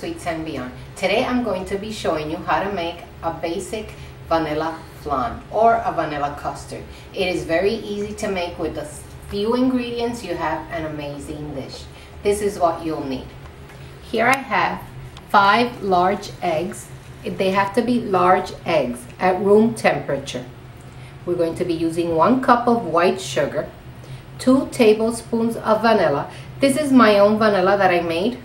Sweets and Beyond. Today I'm going to be showing you how to make a basic vanilla flan or a vanilla custard. It is very easy to make. With the few ingredients you have an amazing dish. This is what you'll need. Here I have 5 large eggs. They have to be large eggs at room temperature. We're going to be using 1 cup of white sugar, 2 tablespoons of vanilla. This is my own vanilla that I made.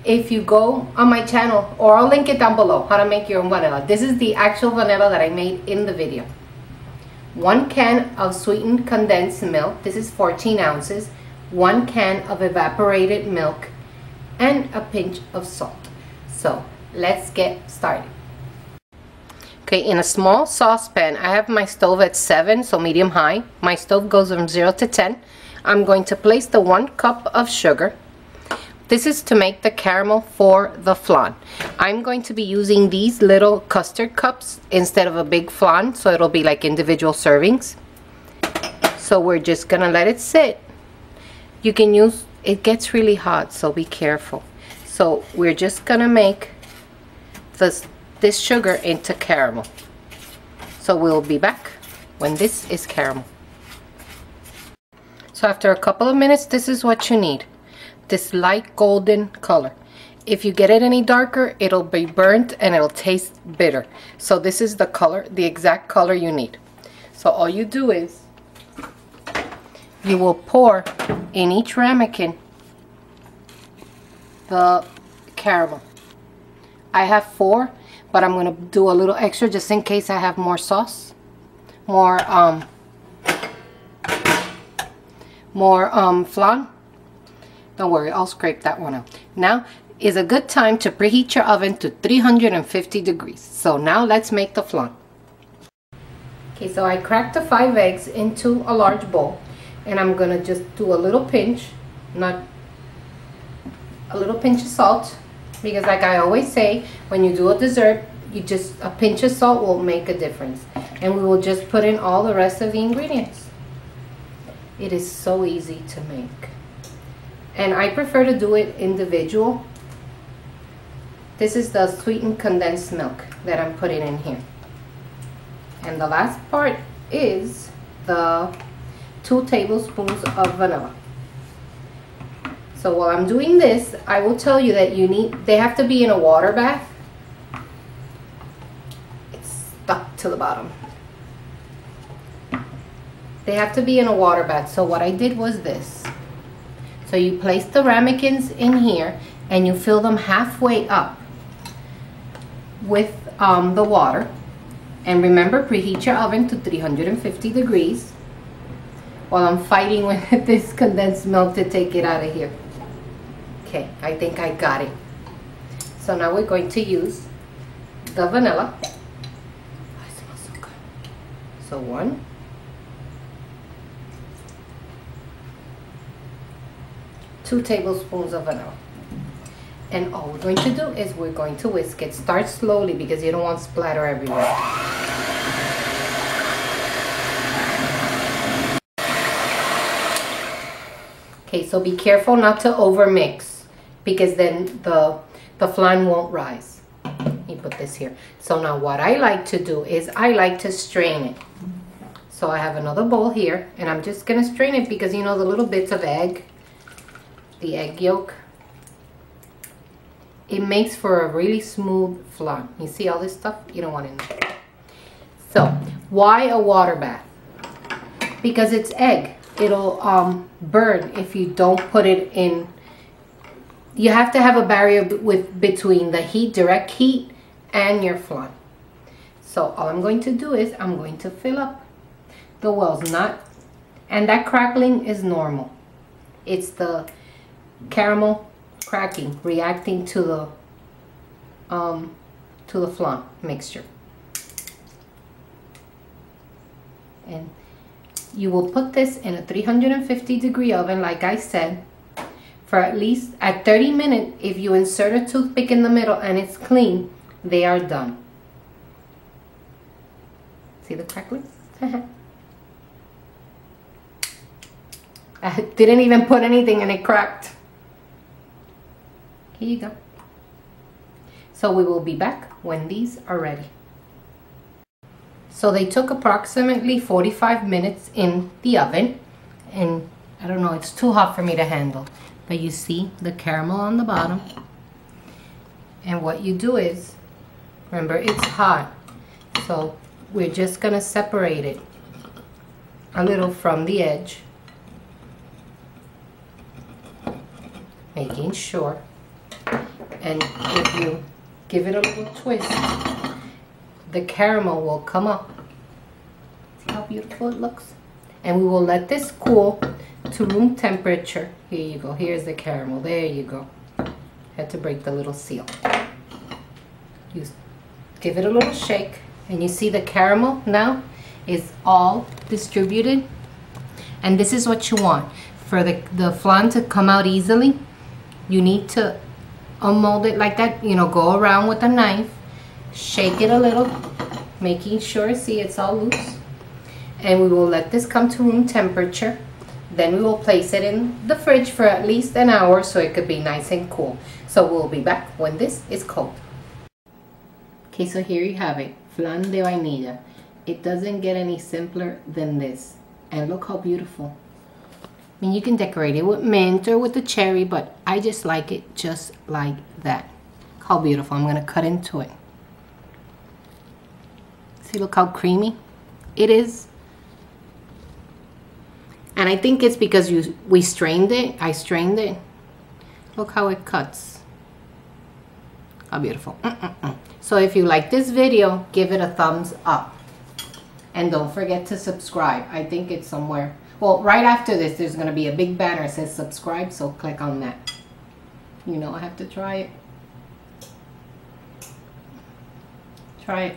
If you go on my channel, or I'll link it down below, how to make your own vanilla. This is the actual vanilla that I made in the video. 1 can of sweetened condensed milk. This is 14 ounces. 1 can of evaporated milk, and a pinch of salt. So let's get started. Okay, in a small saucepan, I have my stove at 7, so medium high. My stove goes from 0 to 10. I'm going to place the 1 cup of sugar. This is to make the caramel for the flan. I'm going to be using these little custard cups instead of a big flan, so it'll be like individual servings. So we're just gonna let it sit. You can use, it gets really hot, so be careful. So we're just gonna make this sugar into caramel. So we'll be back when this is caramel. So after a couple of minutes, this is what you need. This light golden color. If you get it any darker, it'll be burnt and it'll taste bitter. So this is the color, the exact color you need. So all you do is you will pour in each ramekin the caramel. I have 4, but I'm gonna do a little extra just in case I have more sauce, more flan. Don't worry, I'll scrape that one out. Now is a good time to preheat your oven to 350 degrees. So now let's make the flan. Okay, so I cracked the 5 eggs into a large bowl, and I'm gonna just do a little pinch, not a little pinch of salt, because like I always say, when you do a dessert, a pinch of salt will make a difference. And we will just put in all the rest of the ingredients. It is so easy to make. And I prefer to do it individual. This is the sweetened condensed milk that I'm putting in here. And the last part is the 2 tablespoons of vanilla. So while I'm doing this, I will tell you that they have to be in a water bath. It's stuck to the bottom. They have to be in a water bath. So what I did was this. So you place the ramekins in here and you fill them halfway up with the water. And remember, preheat your oven to 350 degrees while I'm fighting with this condensed milk to take it out of here. Okay, I think I got it. So now we're going to use the vanilla. Oh, it smells so good. So 1. 2 tablespoons of vanilla. And all we're going to do is we're going to whisk it. Start slowly because you don't want splatter everywhere. Okay, so be careful not to over mix, because then the flan won't rise. Let me put this here. So now what I like to do is I like to strain it. So I have another bowl here, and I'm just gonna strain it because you know the little bits of egg, the egg yolk, it makes for a really smooth flan. You see all this stuff? You don't want it in there. So why a water bath? Because it's egg. It'll burn if you don't put it in. You have to have a barrier between the heat, direct heat, and your flan. So all I'm going to do is I'm going to fill up the wells, and that crackling is normal. It's the caramel cracking reacting to the flan mixture. And you will put this in a 350 degree oven, like I said, for at least at 30 minutes. If you insert a toothpick in the middle and it's clean, they are done. See the crackling? I didn't even put anything and it cracked. Here you go. So we will be back when these are ready. So they took approximately 45 minutes in the oven, and I don't know, it's too hot for me to handle, but you see the caramel on the bottom. And what you do is, remember, it's hot, so we're just gonna separate it a little from the edge, making sure. And if you give it a little twist, the caramel will come up. See how beautiful it looks? And we will let this cool to room temperature. Here you go, here's the caramel, there you go. Had to break the little seal. You give it a little shake, and you see the caramel now is all distributed. And this is what you want. For the flan to come out easily, you need to unmold it like that, you know, go around with a knife, shake it a little, making sure, see, it's all loose. And we will let this come to room temperature. Then we will place it in the fridge for at least an hour so it could be nice and cool. So we'll be back when this is cold. Okay, so here you have it, Flan de Vainilla. It doesn't get any simpler than this. And look how beautiful. I mean, you can decorate it with mint or with the cherry, but I just like it just like that. How beautiful. I'm gonna cut into it. See, look how creamy it is. And I think it's because we strained it. I strained it. Look how it cuts. How beautiful. So if you like this video, give it a thumbs up. And don't forget to subscribe. I think it's somewhere. Well, right after this, there's going to be a big banner that says subscribe, so click on that. You know I have to try it. Try it.